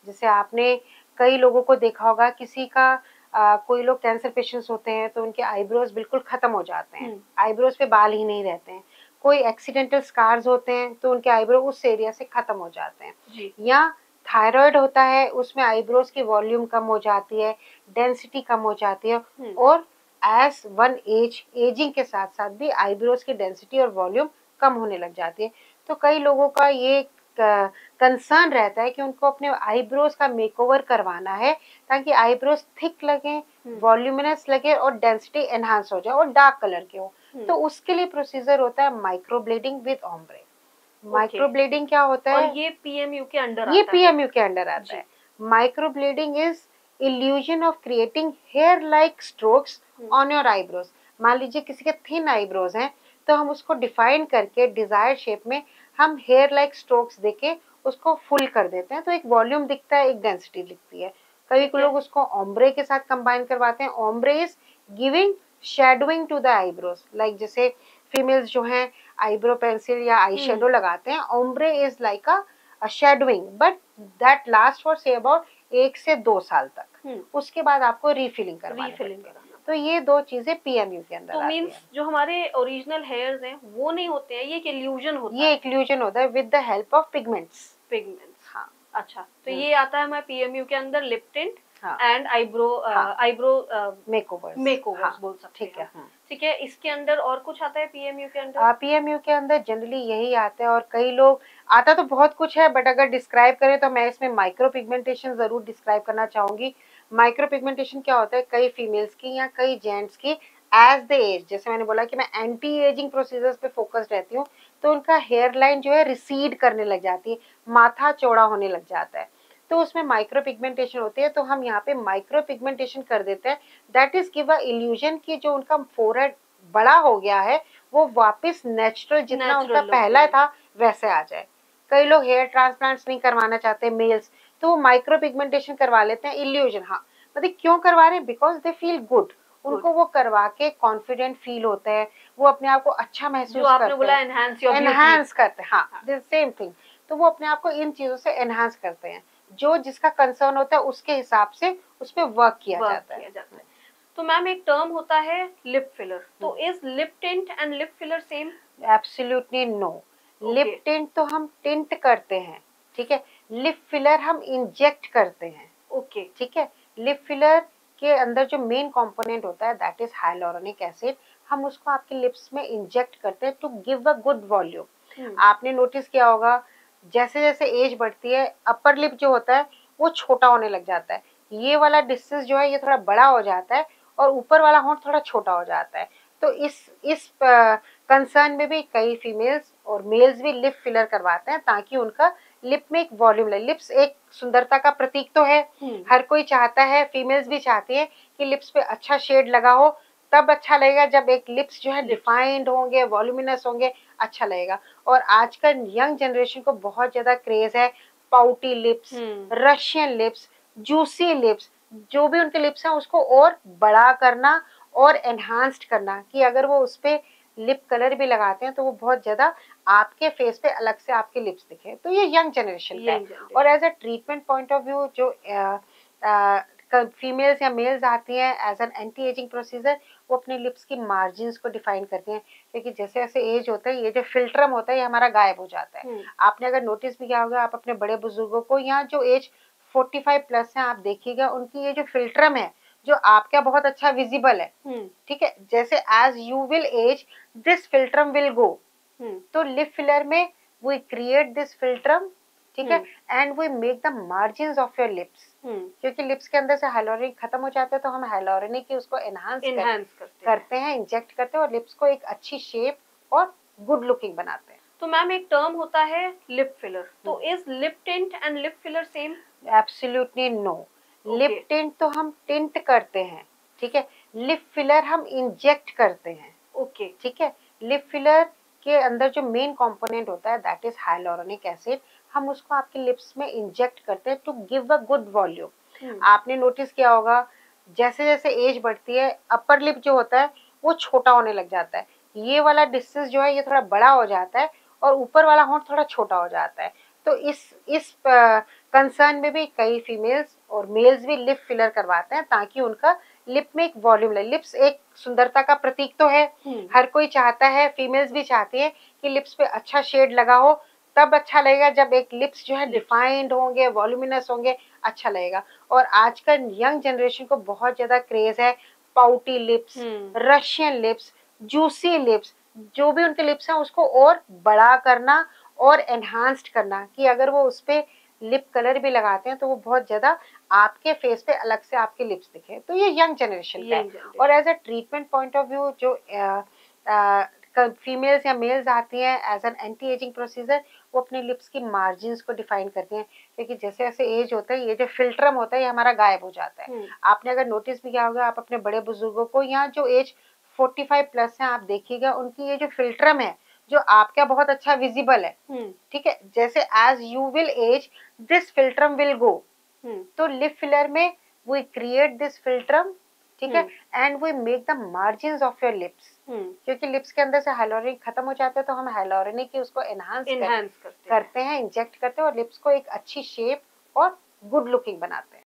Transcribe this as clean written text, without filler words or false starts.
जैसे आपने कई लोगों को देखा होगा, किसी का कोई लोग कैंसर पेशेंट्स होते हैं तो उनके आईब्रोज बिल्कुल खत्म हो जाते हैं, आईब्रोज पे बाल ही नहीं रहते हैं। कोई एक्सीडेंटल स्कार्स होते हैं तो उनके आईब्रो उस एरिया से खत्म हो जाते हैं। या थायराइड होता है, उसमें आईब्रोज की वॉल्यूम कम हो जाती है, डेंसिटी कम हो जाती है, और एज वन एजिंग के साथ साथ भी आईब्रोज की डेंसिटी और वॉल्यूम कम होने लग जाती है। तो कई लोगों का ये कंसर्न रहता है कि उनको अपने आईब्रोज का मेकओवर करवाना है ताकि आईब्रोज थिक लगे, वॉल्यूमिनस लगे और डेंसिटी एनहांस हो जाए और डार्क कलर के हो। तो उसके लिए प्रोसीजर होता है माइक्रोब्लेडिंग विद ओम्ब्रे। माइक्रोब्लेडिंग क्या होता है? और ये पीएमयू के अंडर आता है। ये पीएमयू के अंडर आता है। Microblading is illusion of creating hair like strokes on your eyebrows. मान लीजिए किसी के थिन आईब्रोज हैं तो हम उसको डिफाइन करके डिजायर्ड शेप में हम हेयर लाइक स्ट्रोक्स देके उसको फुल कर देते हैं, तो एक वॉल्यूम दिखता है, एक डेंसिटी दिखती है। कई लोग उसको ओम्ब्रे के साथ कंबाइन करवाते हैं। Ombre is giving shadowing to the eyebrows, like जैसे फीमेल्स जो हैं आईब्रो पेंसिल या आई शेडो लगाते हैं, ombre is like a shadowing, but that last for से अबाउट 1 से 2 साल तक। उसके बाद आपको रीफिलिंग करवानी है। तो ये दो चीजें पीएमयू के अंदर आती हैं। जो हमारे ओरिजिनल हेयर्स हैं वो नहीं होते हैं, ये एक इल्यूजन होता है। ये इल्यूजन होता है with the help of pigments. हाँ, अच्छा, तो ये आता है हमारे पीएमयू के अंदर lip tint and eyebrow makeovers बोल सकते हैं। ठीक है, इसके अंदर और कुछ आता है पीएमयू के अंदर? पीएमयू के अंदर जनरली यही आता है, और कई लोग आता तो बहुत कुछ है, बट अगर डिस्क्राइब करें तो मैं इसमें माइक्रो पिगमेंटेशन जरूर डिस्क्राइब करना चाहूंगी। माइक्रो पिगमेंटेशन क्या होता है? कई फीमेल्स की या कई जेंट्स की एज द एज, जैसे मैंने बोला कि मैं एंटी एजिंग प्रोसीजर्स पे फोकस रहती हूँ, तो उनका हेयर लाइन जो है रिसीड करने लग जाती है, माथा चौड़ा होने लग जाता है, तो उसमें माइक्रो पिगमेंटेशन होती है। तो हम यहाँ पे माइक्रो पिगमेंटेशन कर देते हैं, that is give a illusion की जो उनका फोरहेड बड़ा हो गया है वो वापस नेचुरल जितना उनका पहला था वैसे आ जाए। कई लोग हेयर ट्रांसप्लांट्स नहीं करवाना चाहते मेल्स, तो वो माइक्रो पिगमेंटेशन करवा लेते हैं, इल्यूजन। हाँ, मतलब क्यों करवा रहे हैं? बिकॉज दे फील गुड, उनको वो करवा के कॉन्फिडेंट फील होता है, वो अपने आप को अच्छा महसूस करते हैं। आपने बोला एनहांस करते हैं, हाँ, सेम थिंग। तो वो अपने आप को इन चीजों से एनहांस करते हैं, जो जिसका कंसर्न होता है उसके हिसाब से उस पर वर्क किया जाता है। तो मैम एक टर्म होता है लिप फिलर, तो is lip tint and lip filler same? Absolutely no. Lip tint तो हम टिंट करते हैं, ठीक है, लिप फिलर हम इंजेक्ट करते हैं। ओके, ठीक है, लिप फिलर के अंदर जो मेन कंपोनेंट होता है दैट इज हाइलोरोनिक एसिड, हम उसको आपके लिप्स में इंजेक्ट करते हैं to give a good volume. आपने नोटिस किया होगा जैसे जैसे एज बढ़ती है अपर लिप जो होता है वो छोटा होने लग जाता है, ये वाला डिस्टेंस जो है ये थोड़ा बड़ा हो जाता है और ऊपर वाला होंठ थोड़ा छोटा हो जाता है। तो इस कंसर्न में भी कई फीमेल्स और मेल्स भी लिप फिलर करवाते हैं ताकि उनका लिप में एक वॉल्यूम लगे। लिप्स एक सुंदरता का प्रतीक तो है, हर कोई चाहता है, फीमेल्स भी चाहती है कि लिप्स पे अच्छा शेड लगा हो, तब अच्छा लगेगा जब एक लिप्स जो है डिफाइंड होंगे, वॉल्यूमिनस होंगे, अच्छा लगेगा। और आजकल यंग जनरेशन को बहुत ज्यादा क्रेज है pouty lips, Russian lips, juicy lips, जो भी उनके लिप्स हैं उसको और बड़ा करना और एनहांस्ड करना, कि अगर वो उस पे लिप कलर भी लगाते हैं तो वो बहुत ज्यादा आपके फेस पे अलग से आपके लिप्स दिखे। तो ये यंग जनरेशन का है। और as a treatment point of view जो फीमेल्स या मेल्स आती हैं as an anti aging procedure, वो अपने लिप्स की मार्जिन्स को डिफाइन करती हैं, क्योंकि जैसे जैसे एज होता है ये जो फिल्ट्रम होता है ये हमारा गायब हो जाता है। आपने अगर नोटिस भी किया होगा, आप अपने बड़े बुजुर्गों को या जो एज 45 प्लस है आप देखिएगा, उनकी ये जो फिल्ट्रम है जो आपका बहुत अच्छा विजिबल है, ठीक है, जैसे as you will age this philtrum will go. तो लिप फिलर में वी क्रिएट दिस फिल्ट्रम, ठीक है, and we make the margins of your lips, क्योंकि लिप्स के अंदर से हाइलोरिक खत्म हो जाता है तो हम हाइलोरिक की उसको एनहांस करते हैं, इंजेक्ट करते हैं और लिप्स को एक अच्छी शेप और गुड लुकिंग बनाते हैं। तो मैम एक टर्म होता है लिप फिलर, तो is lip tint and lip filler same? Absolutely no. Lip tint तो हम टिंट करते हैं, ठीक है, लिप फिलर हम इंजेक्ट करते हैं। ओके, ठीक है, लिप फिलर के अंदर जो मेन कंपोनेंट होता है दैट इज हाइलोरोनिक एसिड, हम उसको आपके लिप्स में इंजेक्ट करते हैं to give a good volume. आपने नोटिस किया होगा जैसे जैसे एज बढ़ती है अपर लिप जो होता है वो छोटा होने लग जाता है, ये वाला डिस्टेंस जो है ये थोड़ा बड़ा हो जाता है और ऊपर वाला होंठ थोड़ा छोटा हो जाता है। तो इस कंसर्न में भी कई फीमेल्स और मेल्स भी लिप फिलर करवाते हैं ताकि उनका लिप में एक वॉल्यूम लगे। लिप्स एक सुंदरता का प्रतीक तो है, हर कोई चाहता है, फीमेल्स भी चाहती है कि लिप्स पे अच्छा शेड लगा हो, तब अच्छा लगेगा जब एक लिप्स जो है डिफाइंड होंगे, वॉल्यूमिनस होंगे, अच्छा लगेगा। और आजकल यंग जनरेशन को बहुत ज्यादा क्रेज है pouty lips, Russian lips, juicy lips, जो भी उनके लिप्स हैं उसको और बड़ा करना और एनहांस्ड करना, कि अगर वो उस पे लिप कलर भी लगाते हैं तो वो बहुत ज्यादा आपके फेस पे अलग से आपके लिप्स दिखे। तो ये यंग जनरेशन का है। और as a treatment point of view जो फीमेल्स या मेल्स आती हैं as an anti aging procedure, वो अपने लिप्स की मार्जिन्स को डिफाइन करते हैं, क्योंकि जैसे जैसे एज होता है ये जो फिल्ट्रम होता है ये हमारा गायब हो जाता है। आपने अगर नोटिस भी किया होगा, आप अपने बड़े बुजुर्गों को या जो एज 45 प्लस है आप देखिएगा, उनकी ये जो फिल्ट्रम है जो आपका बहुत अच्छा विजिबल है, ठीक है, जैसे as you will age this philtrum will go. तो लिप फिलर में वी क्रिएट दिस फिल्ट्रम, ठीक है, and we make the margins of your lips, क्योंकि लिप्स के अंदर से हाइलोरिक खत्म हो जाते हैं, तो हम हाइलोरिक की उसको एनहांस करते हैं, इंजेक्ट करते हैं और लिप्स को एक अच्छी शेप और गुड लुकिंग बनाते हैं।